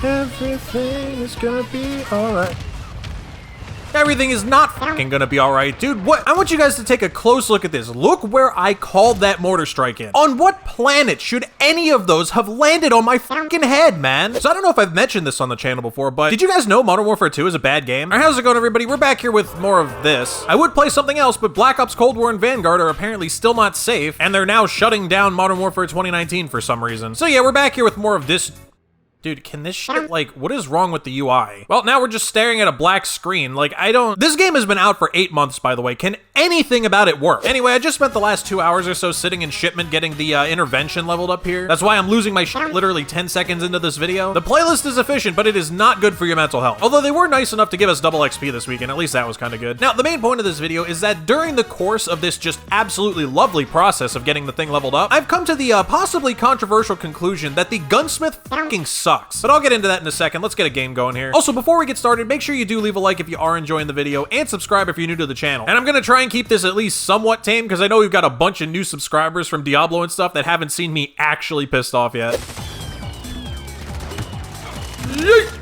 Everything is gonna be alright. Everything is not fucking gonna be alright, dude. What? I want you guys to take a close look at this. Look where I called that mortar strike in. On what planet should any of those have landed on my fucking head, man? So I don't know if I've mentioned this on the channel before, but did you guys know Modern Warfare 2 is a bad game? Alright, how's it going, everybody? We're back here with more of this. I would play something else, but Black Ops Cold War and Vanguard are apparently still not safe, and they're now shutting down Modern Warfare 2019 for some reason. So yeah, we're back here with more of this. Dude, can this shit, like, what is wrong with the UI? Well, now we're just staring at a black screen. Like, this game has been out for 8 months, by the way. Can anything about it work? Anyway, I just spent the last 2 hours or so sitting in shipment getting the intervention leveled up here. That's why I'm losing my shit literally 10 seconds into this video. The playlist is efficient, but it is not good for your mental health. Although they were nice enough to give us double XP this weekend, at least that was kind of good. Now, the main point of this video is that during the course of this just absolutely lovely process of getting the thing leveled up, I've come to the possibly controversial conclusion that the Gunsmith fucking sucks. But I'll get into that in a second. Let's get a game going here. Also, before we get started, make sure you do leave a like if you are enjoying the video, and subscribe if you're new to the channel. And I'm gonna try and keep this at least somewhat tame, because I know we've got a bunch of new subscribers from Diablo and stuff that haven't seen me actually pissed off yet. Yeet!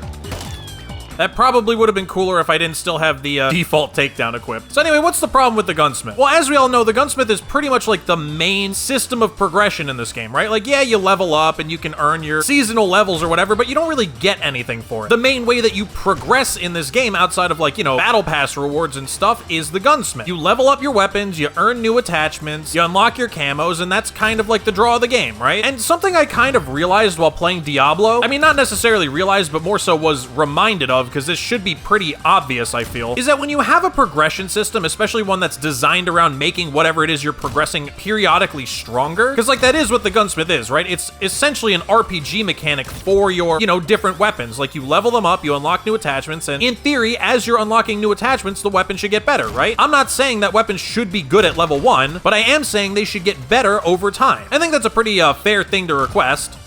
That probably would have been cooler if I didn't still have the default takedown equipped. So anyway, what's the problem with the Gunsmith? Well, as we all know, the Gunsmith is pretty much like the main system of progression in this game, right? Like, yeah, you level up and you can earn your seasonal levels or whatever, but you don't really get anything for it. The main way that you progress in this game, outside of, like, you know, battle pass rewards and stuff, is the Gunsmith. You level up your weapons, you earn new attachments, you unlock your camos, and that's kind of like the draw of the game, right? And something I kind of realized while playing Diablo, I mean, not necessarily realized, but more so was reminded of, because this should be pretty obvious, I feel, is that when you have a progression system, especially one that's designed around making whatever it is you're progressing periodically stronger, because like that is what the Gunsmith is, right? It's essentially an RPG mechanic for your, you know, different weapons. Like, you level them up, you unlock new attachments, and in theory, as you're unlocking new attachments, the weapon should get better, right? I'm not saying that weapons should be good at level 1, but I am saying they should get better over time. I think that's a pretty fair thing to request.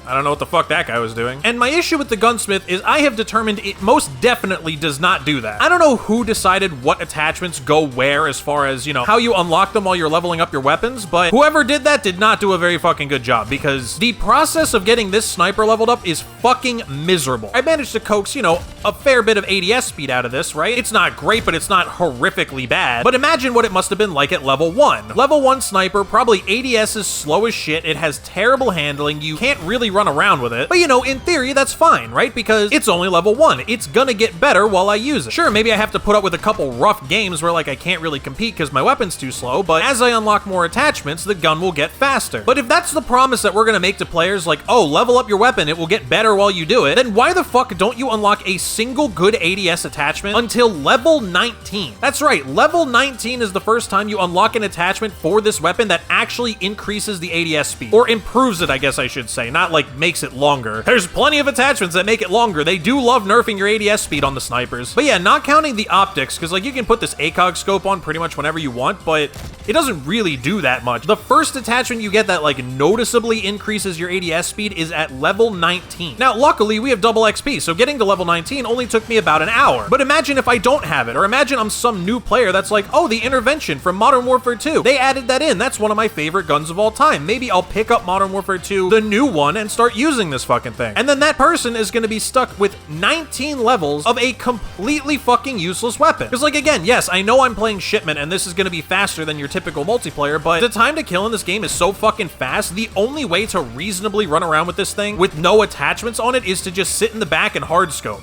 I don't know what the fuck that guy was doing. And my issue with the Gunsmith is I have determined it most definitely does not do that. I don't know who decided what attachments go where as far as, you know, how you unlock them while you're leveling up your weapons, but whoever did that did not do a very fucking good job, because the process of getting this sniper leveled up is fucking miserable. I managed to coax, you know, a fair bit of ADS speed out of this, right? It's not great, but it's not horrifically bad. But imagine what it must have been like at level 1. Level 1 sniper, probably ADS is slow as shit, it has terrible handling, you can't really run around with it. But you know, in theory, that's fine, right? Because it's only level 1. It's gonna get better while I use it. Sure, maybe I have to put up with a couple rough games where, like, I can't really compete because my weapon's too slow, but as I unlock more attachments, the gun will get faster. But if that's the promise that we're gonna make to players, like, oh, level up your weapon, it will get better while you do it, then why the fuck don't you unlock a single good ADS attachment until level 19? That's right, level 19 is the first time you unlock an attachment for this weapon that actually increases the ADS speed. Or improves it, I guess I should say, not like makes it longer. There's plenty of attachments that make it longer. They do love nerfing your ADS speed on the snipers. But yeah, not counting the optics, because like you can put this ACOG scope on pretty much whenever you want, but it doesn't really do that much. The first attachment you get that like noticeably increases your ADS speed is at level 19. Now, luckily we have double XP, so getting to level 19 only took me about an hour. But imagine if I don't have it, or imagine I'm some new player that's like, oh, the intervention from Modern Warfare 2. They added that in. That's one of my favorite guns of all time. Maybe I'll pick up Modern Warfare 2, the new one, and start using this fucking thing. And then that person is gonna be stuck with 19 levels of a completely fucking useless weapon. Because like, again, yes, I know I'm playing shipment and this is gonna be faster than your typical multiplayer, but the time to kill in this game is so fucking fast, the only way to reasonably run around with this thing with no attachments on it is to just sit in the back and hard scope.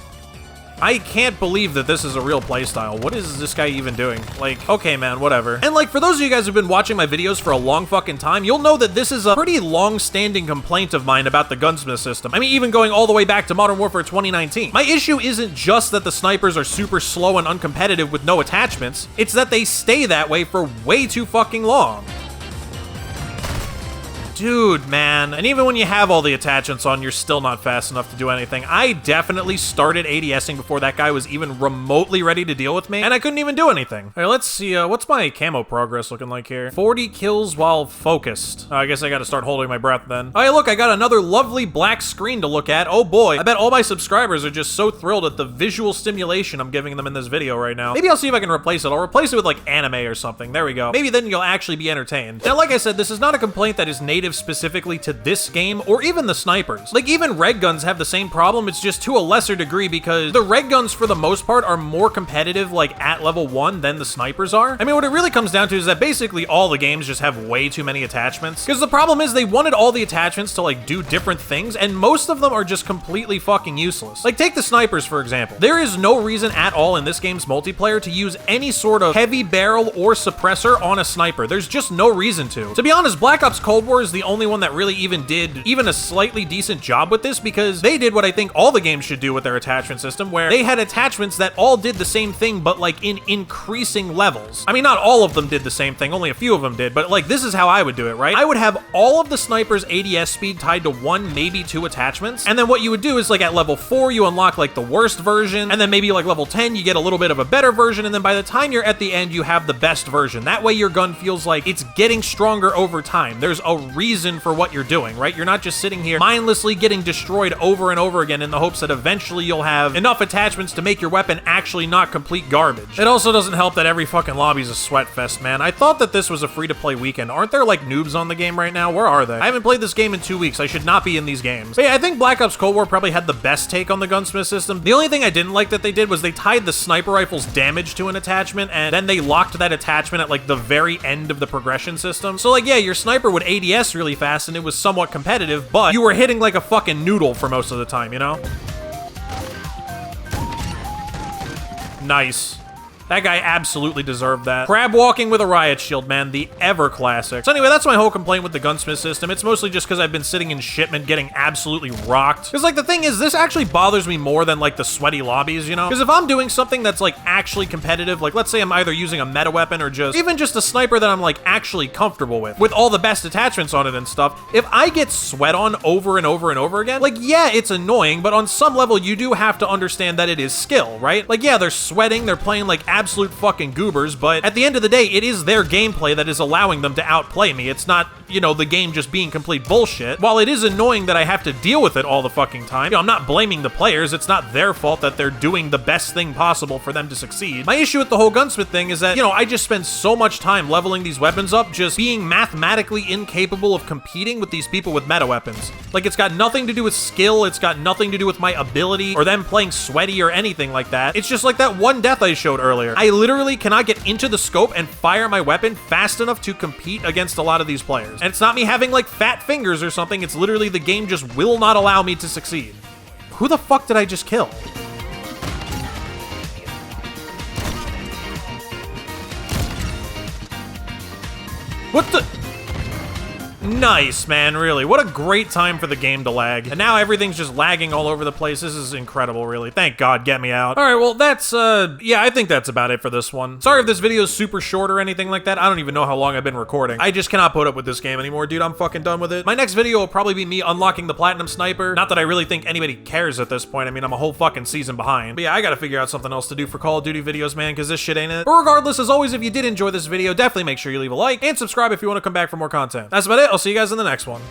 I can't believe that this is a real playstyle. What is this guy even doing? Like, okay, man, whatever. And like, for those of you guys who've been watching my videos for a long fucking time, you'll know that this is a pretty long-standing complaint of mine about the Gunsmith system. I mean, even going all the way back to Modern Warfare 2019. My issue isn't just that the snipers are super slow and uncompetitive with no attachments, it's that they stay that way for way too fucking long. Dude, man. And even when you have all the attachments on, you're still not fast enough to do anything. I definitely started ADSing before that guy was even remotely ready to deal with me, and I couldn't even do anything. All right, let's see, what's my camo progress looking like here? 40 kills while focused. I guess I gotta start holding my breath then. Oh, hey, look, I got another lovely black screen to look at. Oh boy, I bet all my subscribers are just so thrilled at the visual stimulation I'm giving them in this video right now. Maybe I'll see if I can replace it. I'll replace it with like anime or something. There we go. Maybe then you'll actually be entertained. Now, like I said, this is not a complaint that is native native specifically to this game or even the snipers. Like, even red guns have the same problem, it's just to a lesser degree because the red guns for the most part are more competitive like at level 1 than the snipers are. I mean, what it really comes down to is that basically all the games just have way too many attachments. Because the problem is they wanted all the attachments to like do different things, and most of them are just completely fucking useless. Like, take the snipers for example. There is no reason at all in this game's multiplayer to use any sort of heavy barrel or suppressor on a sniper. There's just no reason to. To be honest, Black Ops Cold War is the only one that really even did a slightly decent job with this, because they did what I think all the games should do with their attachment system, where they had attachments that all did the same thing, but like in increasing levels. I mean, not all of them did the same thing, only a few of them did, but like this is how I would do it, right? I would have all of the sniper's ADS speed tied to 1, maybe 2 attachments, and then what you would do is like at level 4, you unlock like the worst version, and then maybe like level 10, you get a little bit of a better version, and then by the time you're at the end, you have the best version. That way your gun feels like it's getting stronger over time. There's a reason for what you're doing, right? You're not just sitting here mindlessly getting destroyed over and over again in the hopes that eventually you'll have enough attachments to make your weapon actually not complete garbage. It also doesn't help that every fucking lobby's a sweat fest, man. I thought that this was a free-to-play weekend. Aren't there like noobs on the game right now? Where are they? I haven't played this game in 2 weeks. I should not be in these games. But yeah, I think Black Ops Cold War probably had the best take on the Gunsmith system. The only thing I didn't like that they did was they tied the sniper rifle's damage to an attachment, and then they locked that attachment at like the very end of the progression system. So like, yeah, your sniper would ADS really fast and it was somewhat competitive, but you were hitting like a fucking noodle for most of the time, you know? Nice. That guy absolutely deserved that. Crab walking with a riot shield, man. The ever classic. So anyway, that's my whole complaint with the Gunsmith system. It's mostly just because I've been sitting in shipment getting absolutely rocked. Because like the thing is, this actually bothers me more than like the sweaty lobbies, you know? Because if I'm doing something that's like actually competitive, like let's say I'm either using a meta weapon or just even just a sniper that I'm like actually comfortable with all the best attachments on it and stuff, if I get sweat on over and over and over again, like yeah, it's annoying, but on some level you do have to understand that it is skill, right? Like yeah, they're sweating, they're playing like absolute fucking goobers, but at the end of the day, it is their gameplay that is allowing them to outplay me. It's not, you know, the game just being complete bullshit. While it is annoying that I have to deal with it all the fucking time, you know, I'm not blaming the players. It's not their fault that they're doing the best thing possible for them to succeed. My issue with the whole Gunsmith thing is that, you know, I just spend so much time leveling these weapons up, just being mathematically incapable of competing with these people with meta weapons. Like, it's got nothing to do with skill, it's got nothing to do with my ability, or them playing sweaty or anything like that. It's just like that one death I showed earlier. I literally cannot get into the scope and fire my weapon fast enough to compete against a lot of these players. And it's not me having like fat fingers or something, it's literally the game just will not allow me to succeed. Who the fuck did I just kill? What the? Nice, man, really. What a great time for the game to lag. And now everything's just lagging all over the place. This is incredible, really. Thank God, get me out. All right, well, that's, yeah, I think that's about it for this one. Sorry if this video is super short or anything like that. I don't even know how long I've been recording. I just cannot put up with this game anymore, dude. I'm fucking done with it. My next video will probably be me unlocking the Platinum Sniper. Not that I really think anybody cares at this point. I mean, I'm a whole fucking season behind. But yeah, I gotta figure out something else to do for Call of Duty videos, man, because this shit ain't it. But regardless, as always, if you did enjoy this video, definitely make sure you leave a like and subscribe if you want to come back for more content. That's about it. I'll see you guys in the next one.